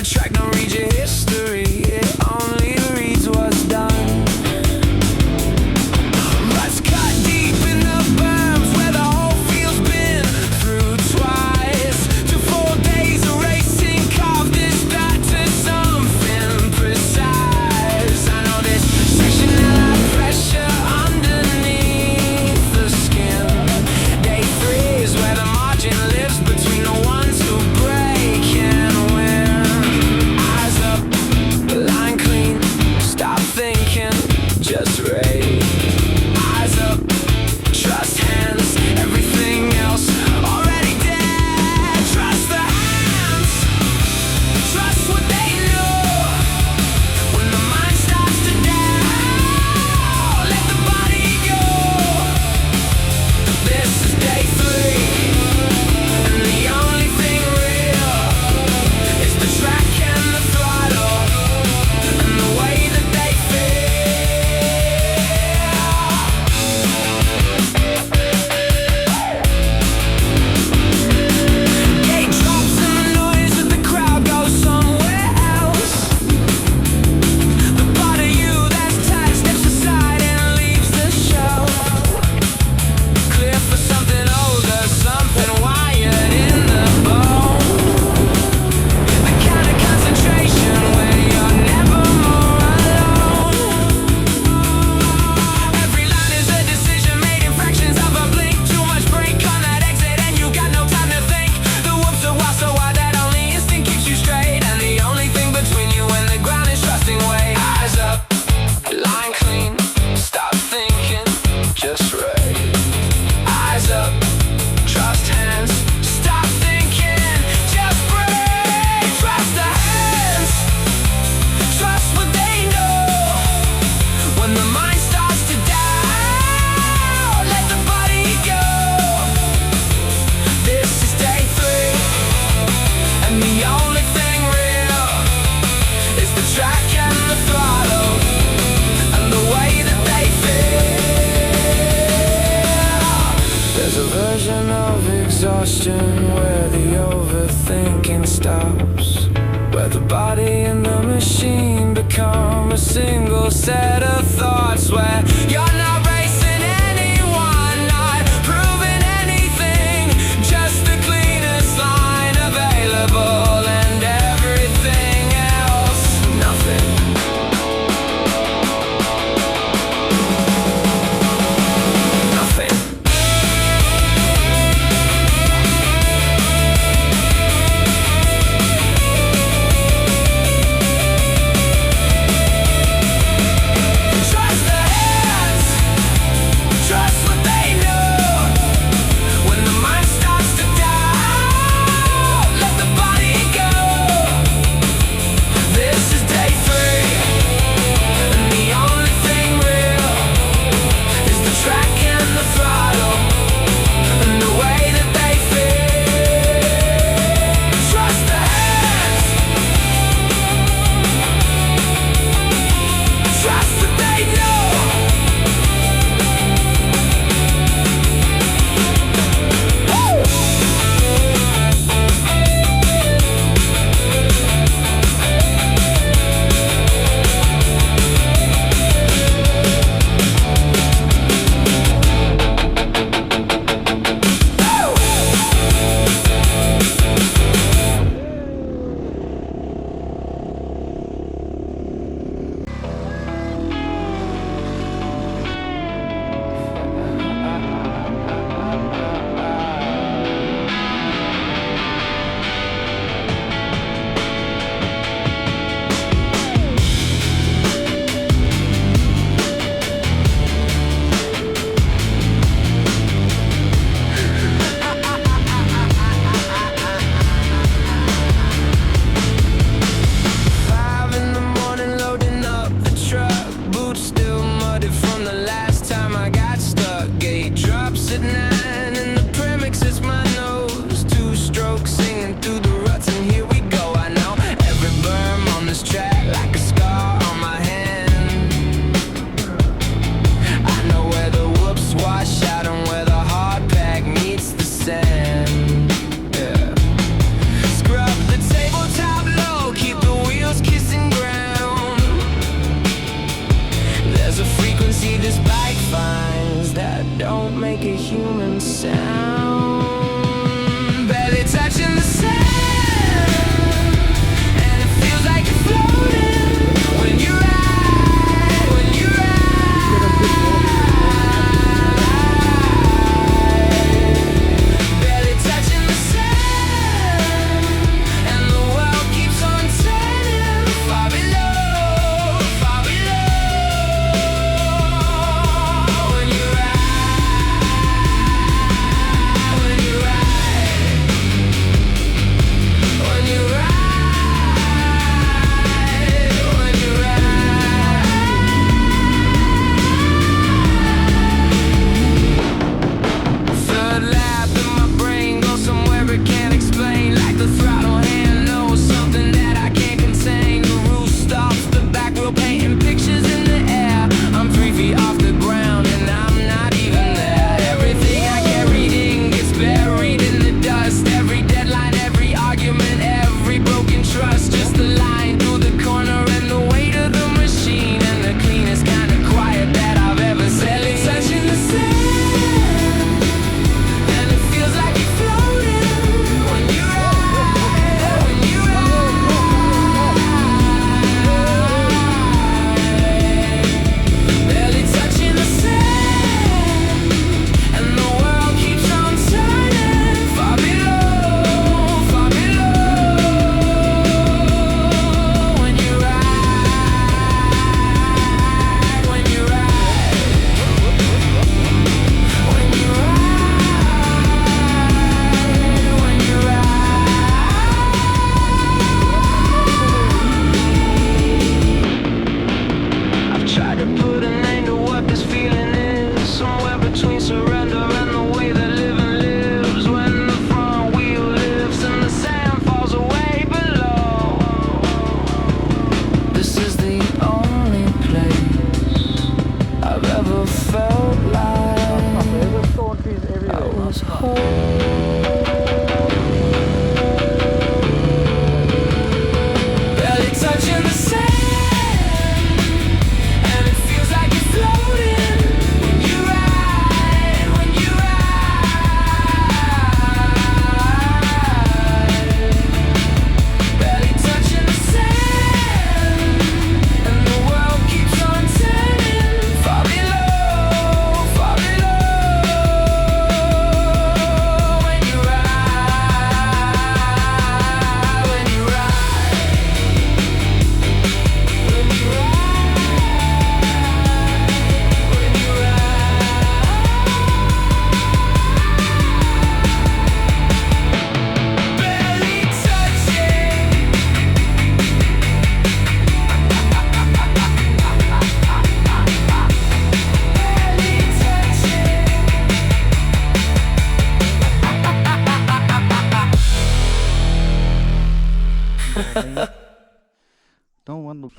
the track don't read your history, it only reads what's done. Ruts cut deep in the berms where the whole field's been through twice. To 4 days of racing carved this dirt to something precise. I know this section had high pressure underneath the skin. Day 3 is where the margin lives between the ones who break and win. Eyes up, line clean, stop thinking, just rage. Eyes up, trust hands, everything else already dead. Trust the hands, trust what they know. When the mind starts to doubt, let the body go. This is day 3, and the only thing real is the track and the throttle, and the way that they Gate drops and the noise of the crowd goes somewhere else. The part of you that's tired steps aside and leaves the show. Clear for something older, something wired in the bone. The kind of concentration where you're never more alone. Every line is a decision made in fractions of a blink. Too much brake on that exit and you got no time to think. The whoops are wild so wide that only instinct keeps you straight. And the only thing between you and the ground is trusting weight. Eyes up, line clean, stop thinking, just right. Eyes up, trust hands, stop thinking, just breathe. Trust the hands, trust what they know. When the mind starts to doubt, let the body go. This is day 3, and the only thing real is the track and the throttle, and the way that they feel. There's a version of exhaustion where the overthinking stops, where the body and the machine become a single set of thoughts, where you're not racing anyone, not proving anything, just the cleanest line available, and everything else, nothing. Nothing. Trust the hands, that don't make a human sound. Barely touching the sand, and it feels like you're floating when you ride, when you ride. Barely touching the sand, and the world keeps on turning far below, far below. When you ride, when you ride, when you ride, when you ride. Third lap in my brain goes somewhere it can't explain, like the throttle hand knows something that I can't contain. The roof stops, the back wheel painting pictures in the air. I'm 3 feet off the ground and I'm not even there. Everything I get reading gets buried in the dust. Every deadline, every argument, every broken trust. Just a line through the corner and the weight of the machine, and the cleanest kind of quiet that I've ever seen. Barely touching the sand, and it feels like you're floating when you ride, when you ride. Barely touching the sand, and the world keeps on turning far below, far below. When you ride, when you ride, when you ride, when you ride. I've tried to put a name to what this feeling is, somewhere between surrender and the way that living lives. When the front wheel lifts and the sand falls away below. This is the only place I've ever felt like I was whole. Barely touching the sand, and it feels like you're floating when you ride, when you ride. Barely touching the sand, and the world keeps on turning far below, far below. When you ride, when you ride, when you ride, when you ride. Barely touching. Barely touching. Don't want to.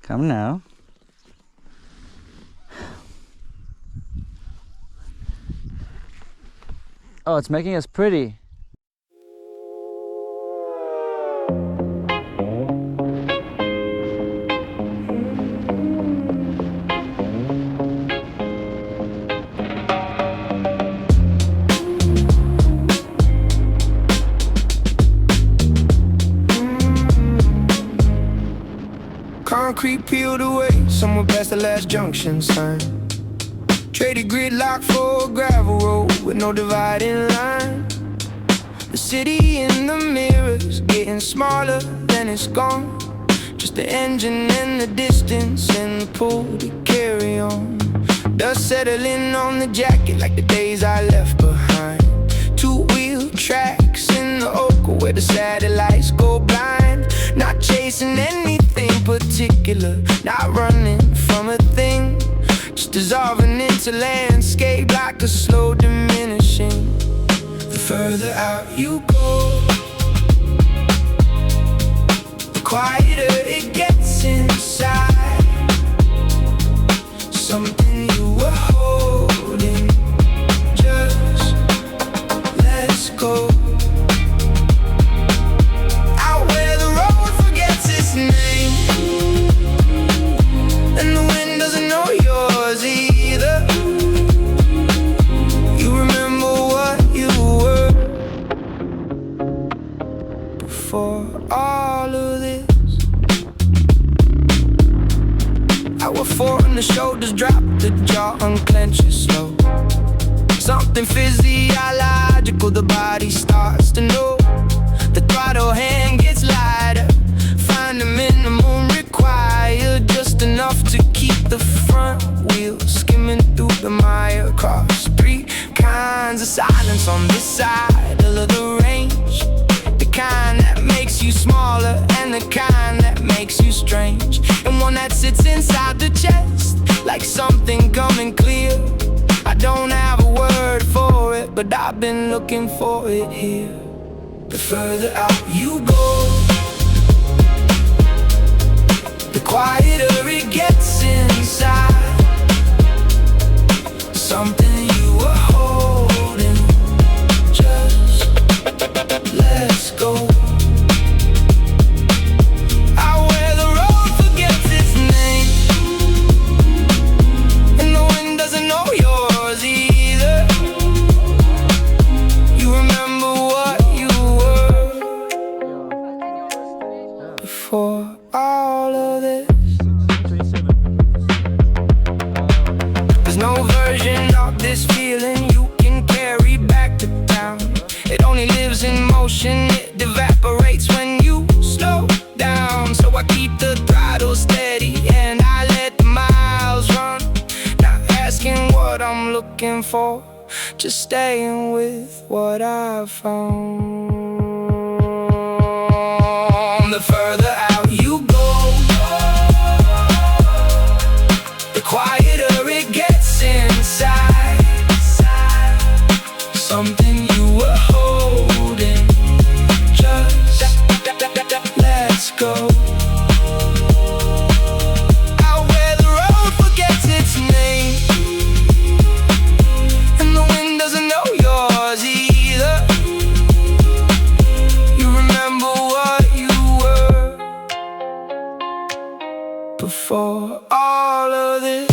Come now. Oh, it's making us pretty. Concrete peeled away, somewhere past the last junction sign. Traded gridlock for a gravel road with no dividing line. The city in the mirrors getting smaller, then it's gone. Just the engine and the distance and the pull to carry on. Dust settling on the jacket like the days I left behind. Two-wheel tracks in the oak where the satellites go blind. Not chasing anything particular, not running from a thing. Just dissolving into landscape like a slow diminishing. The further out you go, the quieter it gets inside. Something you were holding, just let's go. Out where the road forgets its name, and the wind doesn't know your before all of this. Hour 4 and the shoulders drop, the jaw unclenches slow. Something physiological, the body starts to know. The throttle hand gets lighter, find the minimum required, just enough to keep the front wheel skimming through the mire. Across 3 kinds of silence on this side of the range. The kind that makes you smaller and the kind that makes you strange, and one that sits inside the chest like something coming clear. I don't have a word for it, but I've been looking for it here. The further out you go, the quieter it gets inside. Something you were holding, just let's go. Out where the road forgets its name, and the wind doesn't know yours either. You remember what you were before all of this. There's no version of this feeling you can carry back to town. It only lives in motion, it evaporates when you slow down. So I keep the throttle steady and I let the miles run, not asking what I'm looking for, just staying with what I've found. The further out you go, the quieter it gets inside. Something you were holding, just let's go. Out where the road forgets its name, and the wind doesn't know yours either. You remember what you were before all of this.